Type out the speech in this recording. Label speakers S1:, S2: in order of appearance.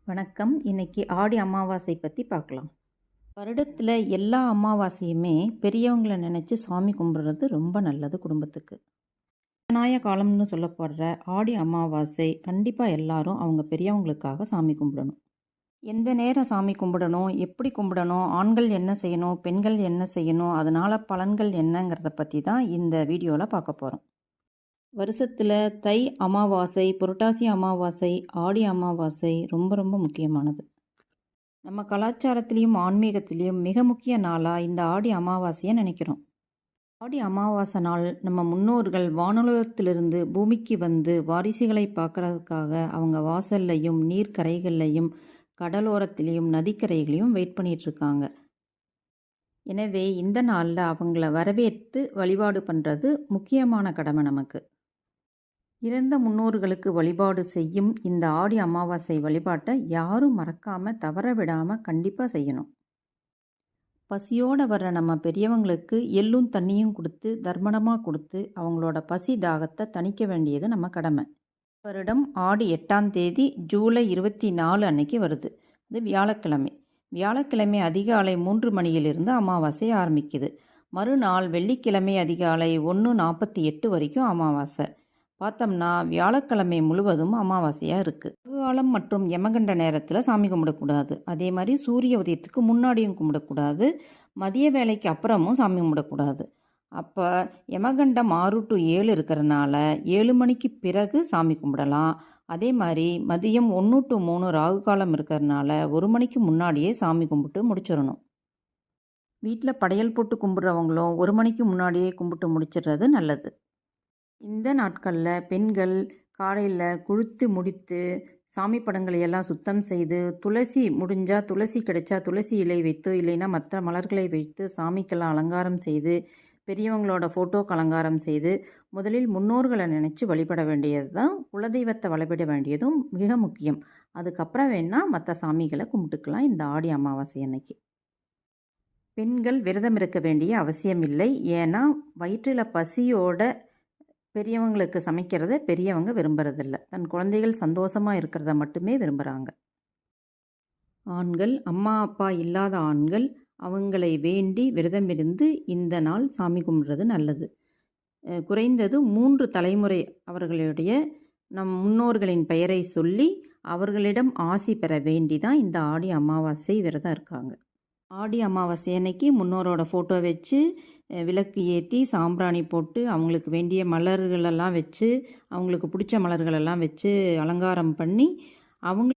S1: வணக்கம். இன்னைக்கு ஆடி அமாவாசை பற்றி பார்க்கலாம். வருடத்தில் எல்லா அமாவாசையுமே பெரியவங்களை நினச்சி சாமி கும்பிட்றது ரொம்ப நல்லது குடும்பத்துக்கு. ஜனநாயக காலம்னு சொல்லப்படுற ஆடி அமாவாசை கண்டிப்பாக எல்லாரும் அவங்க பெரியவங்களுக்காக சாமி கும்பிடணும். எந்த நேரம் சாமி கும்பிடணும், எப்படி கும்பிடணும், ஆண்கள் என்ன செய்யணும், பெண்கள் என்ன செய்யணும், அதனால் பலன்கள் என்னங்கிறத பற்றி தான் இந்த வீடியோவில் பார்க்க போகிறோம். வருஷத்தில் தை அமாவாசை, புரட்டாசி அமாவாசை, ஆடி அமாவாசை ரொம்ப ரொம்ப முக்கியமானது. நம்ம கலாச்சாரத்திலையும் ஆன்மீகத்திலையும் மிக முக்கிய நாளாக இந்த ஆடி அமாவாசையை நினைக்கிறோம். ஆடி அமாவாசை நாள் நம்ம முன்னோர்கள் வானுலகத்திலிருந்து பூமிக்கு வந்து வாரிசுகளை பார்க்கறதுக்காக அவங்க வாசல்லையும் நீர்க்கரைகள்லையும் கடலோரத்திலையும் நதிக்கரைகளையும் வெயிட் பண்ணிகிட்ருக்காங்க. எனவே இந்த நாளில் அவங்கள வரவேற்று வழிபாடு பண்ணுறது முக்கியமான கடமை நமக்கு. இறந்த முன்னோர்களுக்கு வழிபாடு செய்யும் இந்த ஆடி அமாவாசை வழிபாட்டை யாரும் மறக்காமல் தவற விடாமல் கண்டிப்பாக செய்யணும். பசியோடு வர்ற நம்ம பெரியவங்களுக்கு எள்ளும் தண்ணியும் கொடுத்து தர்மணமாக கொடுத்து அவங்களோட பசி தாகத்தை தணிக்க வேண்டியது நம்ம கடமை. வருடம் ஆடி 8ஆம் தேதி ஜூலை 24 அன்னைக்கு வருது. அது வியாழக்கிழமை. வியாழக்கிழமை அதிகாலை 3 மணியிலிருந்து அமாவாசை ஆரம்பிக்குது. மறுநாள் வெள்ளிக்கிழமை அதிகாலை 1:48 வரைக்கும் அமாவாசை. பார்த்தோம்னா வியாழக்கிழமை முழுவதும் அமாவாசையாக இருக்குது. காலம் மற்றும் யமகண்ட நேரத்தில் சாமி கும்பிடக்கூடாது. அதே மாதிரி சூரிய உதயத்துக்கு முன்னாடியும் கும்பிடக்கூடாது. மதிய வேலைக்கு அப்புறமும் சாமி கும்பிடக்கூடாது. அப்போ யமகண்டம் 6 to 7 இருக்கிறனால 7 மணிக்கு பிறகு சாமி கும்பிடலாம். அதே மாதிரி மதியம் 1 to 3 ராகு காலம் இருக்கிறதுனால 1 மணிக்கு முன்னாடியே சாமி கும்பிட்டு முடிச்சிடணும். வீட்டில் படையல் போட்டு கும்பிட்றவங்களும் 1 மணிக்கு முன்னாடியே கும்பிட்டு முடிச்சிடுறது நல்லது. இந்த நாட்களில் பெண்கள் காலையில் குளித்து முடித்து சாமி படங்களை எல்லாம் சுத்தம் செய்து துளசி முடிஞ்சால் துளசி கிடைச்சா துளசி இலை வைத்து இல்லைன்னா மற்ற மலர்களை வைத்து சாமிக்கெல்லாம் அலங்காரம் செய்து பெரியவங்களோட ஃபோட்டோக்கு அலங்காரம் செய்து முதலில் முன்னோர்களை நினச்சி வழிபட வேண்டியது தான். குலதெய்வத்தை வழிபட வேண்டியதும் மிக முக்கியம். அதுக்கப்புறம் வேணால் மற்ற சாமிகளை கும்பிட்டுக்கலாம் இந்த ஆடி அமாவாசை அன்னைக்கு. பெண்கள் விரதம் இருக்க வேண்டிய அவசியம் இல்லை. ஏன்னா வயிற்றில் பசியோட பெரியவங்களுக்கு சமைக்கிறத பெரியவங்க விரும்புறதில்ல. தன் குழந்தைகள் சந்தோஷமாக இருக்கிறத மட்டுமே விரும்புகிறாங்க. ஆண்கள் அம்மா அப்பா இல்லாத ஆண்கள் அவங்களை வேண்டி விரதம் இருந்து இந்த நாள் சாமி கும்பிட்றது நல்லது. குறைந்தது 3 தலைமுறை அவர்களுடைய நம் முன்னோர்களின் பெயரை சொல்லி அவர்களிடம் ஆசி பெற வேண்டி தான் இந்த ஆடி அமாவாசை விரதம் இருக்காங்க. ஆடி அமாவாசை அன்னைக்கு முன்னோரோட ஃபோட்டோ வச்சு விளக்கு ஏற்றி சாம்பிராணி போட்டு அவங்களுக்கு வேண்டிய மலர்களெல்லாம் வச்சு அவங்களுக்கு பிடிச்ச மலர்களெல்லாம் வச்சு அலங்காரம் பண்ணி அவங்க